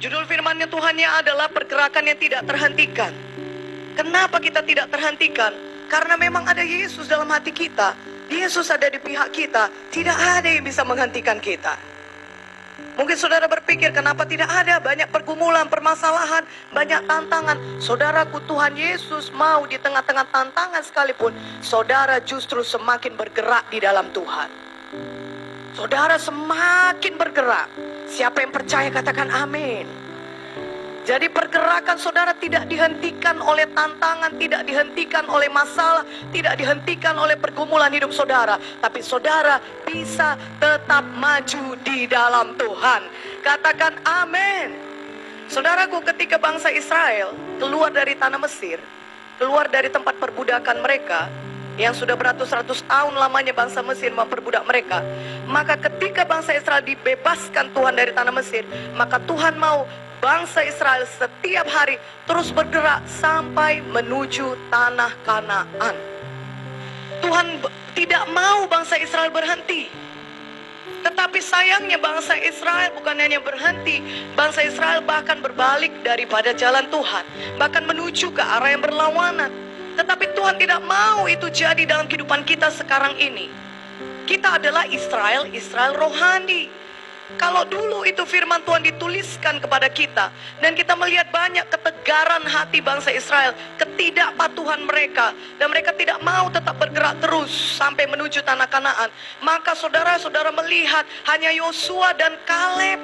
Judul firman-Nya Tuhannya adalah pergerakan yang tidak terhentikan. Kenapa kita tidak terhentikan? Karena memang ada Yesus dalam hati kita. Yesus ada di pihak kita. Tidak ada yang bisa menghentikan kita. Mungkin saudara berpikir, kenapa tidak ada? Banyak pergumulan, permasalahan, banyak tantangan. Saudaraku, Tuhan Yesus mau di tengah-tengah tantangan sekalipun, saudara justru semakin bergerak di dalam Tuhan. Saudara semakin bergerak. Siapa yang percaya katakan amin. Jadi pergerakan saudara tidak dihentikan oleh tantangan, tidak dihentikan oleh masalah, tidak dihentikan oleh pergumulan hidup saudara. Tapi saudara bisa tetap maju di dalam Tuhan. Katakan amin. Saudaraku, ketika bangsa Israel keluar dari tanah Mesir, keluar dari tempat perbudakan mereka, yang sudah beratus-ratus tahun lamanya bangsa Mesir memperbudak mereka, maka ketika bangsa Israel dibebaskan Tuhan dari tanah Mesir, maka Tuhan mau bangsa Israel setiap hari terus bergerak sampai menuju tanah Kanaan. Tuhan tidak mau bangsa Israel berhenti. Tetapi sayangnya bangsa Israel bukan hanya berhenti, bangsa Israel bahkan berbalik daripada jalan Tuhan, bahkan menuju ke arah yang berlawanan. Tetapi Tuhan tidak mau itu jadi dalam kehidupan kita sekarang ini. Kita adalah Israel rohani. Kalau dulu itu firman Tuhan dituliskan kepada kita, dan kita melihat banyak ketegaran hati bangsa Israel, ketidakpatuhan mereka, dan mereka tidak mau tetap bergerak terus sampai menuju tanah Kanaan, maka saudara-saudara melihat hanya Yosua dan Kaleb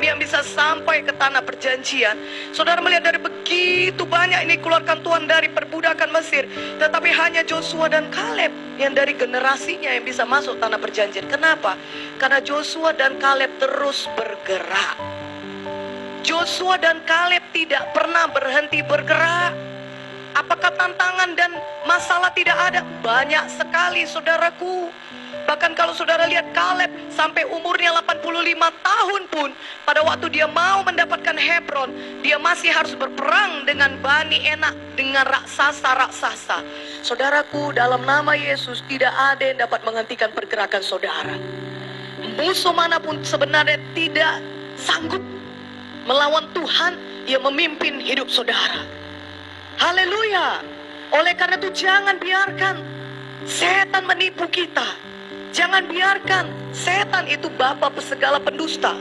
yang bisa sampai ke tanah perjanjian. Saudara melihat dari begitu banyak ini keluarkan Tuhan dari perbudakan Mesir, tetapi hanya Joshua dan Kaleb yang dari generasinya yang bisa masuk tanah perjanjian. Kenapa? Karena Joshua dan Kaleb terus bergerak. Joshua dan Kaleb tidak pernah berhenti bergerak. Apakah tantangan dan masalah tidak ada? Banyak sekali saudaraku. Bahkan kalau saudara lihat Kaleb sampai umurnya 85 tahun pun, pada waktu dia mau mendapatkan Hebron, dia masih harus berperang dengan Bani Enak, dengan raksasa-raksasa. Saudaraku, dalam nama Yesus tidak ada yang dapat menghentikan pergerakan saudara. Musuh manapun sebenarnya tidak sanggup melawan Tuhan yang memimpin hidup saudara. Haleluya. Oleh karena itu jangan biarkan setan menipu kita. Jangan biarkan setan itu bapa segala pendusta.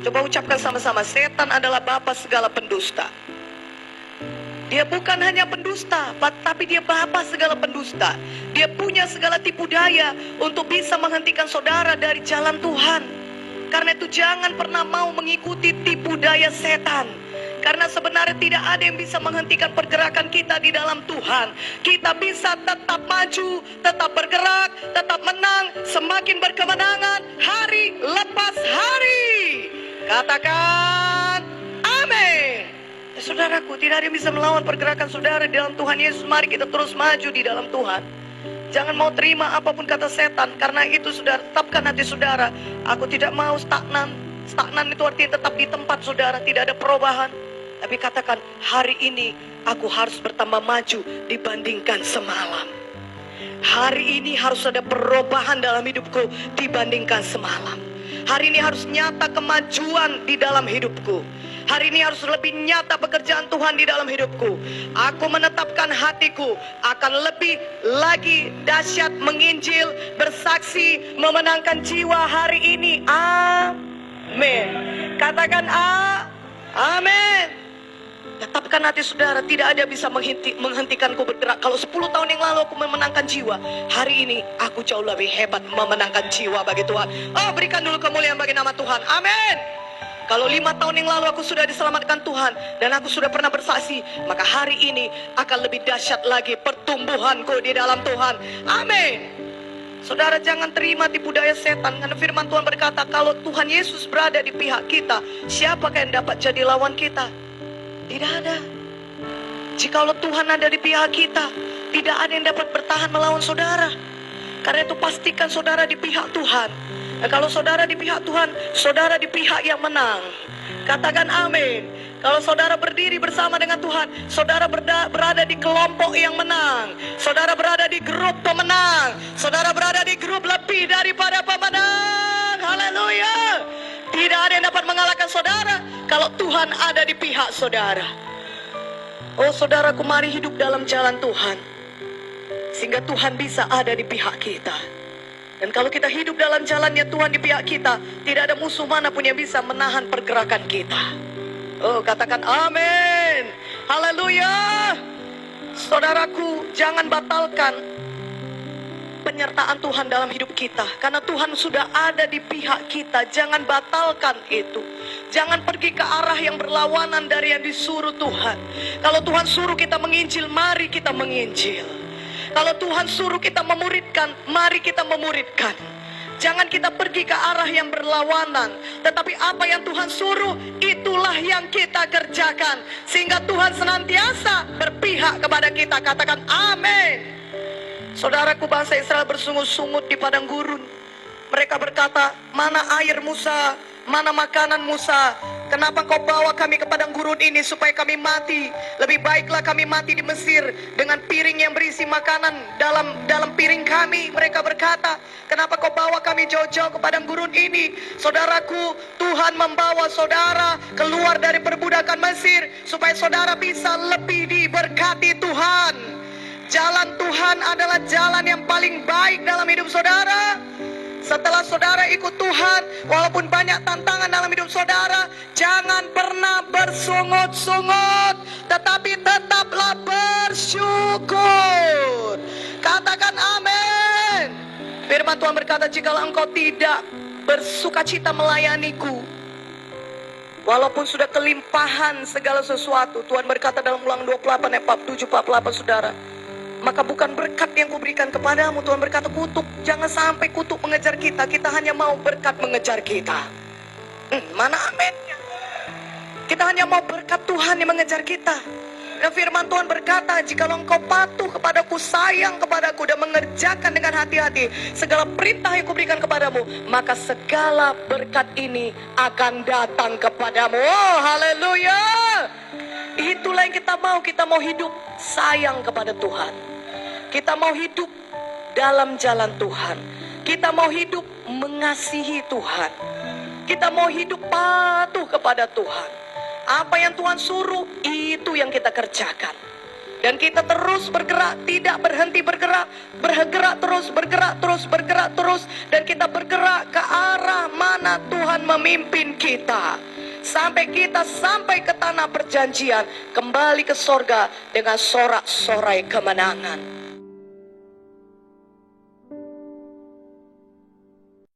Coba ucapkan sama-sama, setan adalah bapa segala pendusta. Dia bukan hanya pendusta, tapi dia bapa segala pendusta. Dia punya segala tipu daya untuk bisa menghentikan saudara dari jalan Tuhan. Karena itu jangan pernah mau mengikuti tipu daya setan. Karena sebenarnya tidak ada yang bisa menghentikan pergerakan kita di dalam Tuhan. Kita bisa tetap maju, tetap bergerak, tetap menang, semakin berkemenangan hari lepas hari. Katakan amin. Ya, saudaraku, tidak ada yang bisa melawan pergerakan saudara di dalam Tuhan Yesus. Mari kita terus maju di dalam Tuhan. Jangan mau terima apapun kata setan, karena itu sudah tetapkan hati saudara. Aku tidak mau stagnan. Stagnan itu artinya tetap di tempat saudara, tidak ada perubahan. Tapi katakan, hari ini aku harus bertambah maju dibandingkan semalam. Hari ini harus ada perubahan dalam hidupku dibandingkan semalam. Hari ini harus nyata kemajuan di dalam hidupku. Hari ini harus lebih nyata pekerjaan Tuhan di dalam hidupku. Aku menetapkan hatiku akan lebih lagi dahsyat menginjil, bersaksi, memenangkan jiwa hari ini. Amin. Katakan amin. Tetapkan hati saudara, tidak ada bisa menghentikanku bergerak. Kalau 10 tahun yang lalu aku memenangkan jiwa, hari ini aku jauh lebih hebat memenangkan jiwa bagi Tuhan. Berikan dulu kemuliaan bagi nama Tuhan. Amin. Kalau 5 tahun yang lalu aku sudah diselamatkan Tuhan, dan aku sudah pernah bersaksi, maka hari ini akan lebih dahsyat lagi pertumbuhanku di dalam Tuhan. Amin. Saudara, jangan terima tipu daya setan, karena firman Tuhan berkata, kalau Tuhan Yesus berada di pihak kita, siapakah yang dapat jadi lawan kita? Tidak ada. Jikalau Tuhan ada di pihak kita, tidak ada yang dapat bertahan melawan saudara. Karena itu pastikan saudara di pihak Tuhan. Dan kalau saudara di pihak Tuhan, saudara di pihak yang menang. Katakan amin. Kalau saudara berdiri bersama dengan Tuhan, saudara berada di kelompok yang menang. Saudara berada di grup pemenang. Saudara berada di grup lebih daripada pemenang. Haleluya. Tidak ada yang dapat mengalahkan saudara kalau Tuhan ada di pihak saudara. Oh saudaraku, mari hidup dalam jalan Tuhan, sehingga Tuhan bisa ada di pihak kita. Dan kalau kita hidup dalam jalannya Tuhan di pihak kita, tidak ada musuh manapun yang bisa menahan pergerakan kita. Oh, katakan amin. Haleluya. Saudaraku, jangan batalkan penyertaan Tuhan dalam hidup kita, karena Tuhan sudah ada di pihak kita. Jangan batalkan itu. Jangan pergi ke arah yang berlawanan dari yang disuruh Tuhan. Kalau Tuhan suruh kita menginjil, mari kita menginjil. Kalau Tuhan suruh kita memuridkan, mari kita memuridkan. Jangan kita pergi ke arah yang berlawanan, tetapi apa yang Tuhan suruh, itulah yang kita kerjakan, sehingga Tuhan senantiasa berpihak kepada kita. Katakan amin. Saudaraku, bangsa Israel bersungut-sungut di padang gurun. Mereka berkata, mana air Musa, mana makanan Musa? Kenapa kau bawa kami ke padang gurun ini supaya kami mati? Lebih baiklah kami mati di Mesir dengan piring yang berisi makanan dalam piring kami. Mereka berkata, kenapa kau bawa kami jauh-jauh ke padang gurun ini? Saudaraku, Tuhan membawa saudara keluar dari perbudakan Mesir supaya saudara bisa lebih diberkati Tuhan. Jalan Tuhan adalah jalan yang paling baik dalam hidup saudara. Setelah saudara ikut Tuhan, walaupun banyak tantangan dalam hidup saudara, jangan pernah bersungut-sungut, tetapi tetaplah bersyukur. Katakan amin. Firman Tuhan berkata, jikalau engkau tidak bersukacita melayaniku, walaupun sudah kelimpahan segala sesuatu, Tuhan berkata dalam Ulangan 28 ayat 47-48, saudara, maka bukan berkat yang kuberikan kepadamu. Tuhan berkata kutuk. Jangan sampai kutuk mengejar kita. Kita hanya mau berkat mengejar kita. Mana aminnya? Kita hanya mau berkat Tuhan yang mengejar kita. Dan firman Tuhan berkata, jikalau engkau patuh kepadaku, sayang kepadaku, dan mengerjakan dengan hati-hati segala perintah yang kuberikan kepadamu, maka segala berkat ini akan datang kepadamu. Oh, haleluya. Itulah yang kita mau. Kita mau hidup sayang kepada Tuhan. Kita mau hidup dalam jalan Tuhan. Kita mau hidup mengasihi Tuhan. Kita mau hidup patuh kepada Tuhan. Apa yang Tuhan suruh, itu yang kita kerjakan. Dan kita terus bergerak, tidak berhenti bergerak. Bergerak terus. Dan kita bergerak ke arah mana Tuhan memimpin kita. Sampai kita sampai ke tanah perjanjian, kembali ke sorga dengan sorak-sorai kemenangan.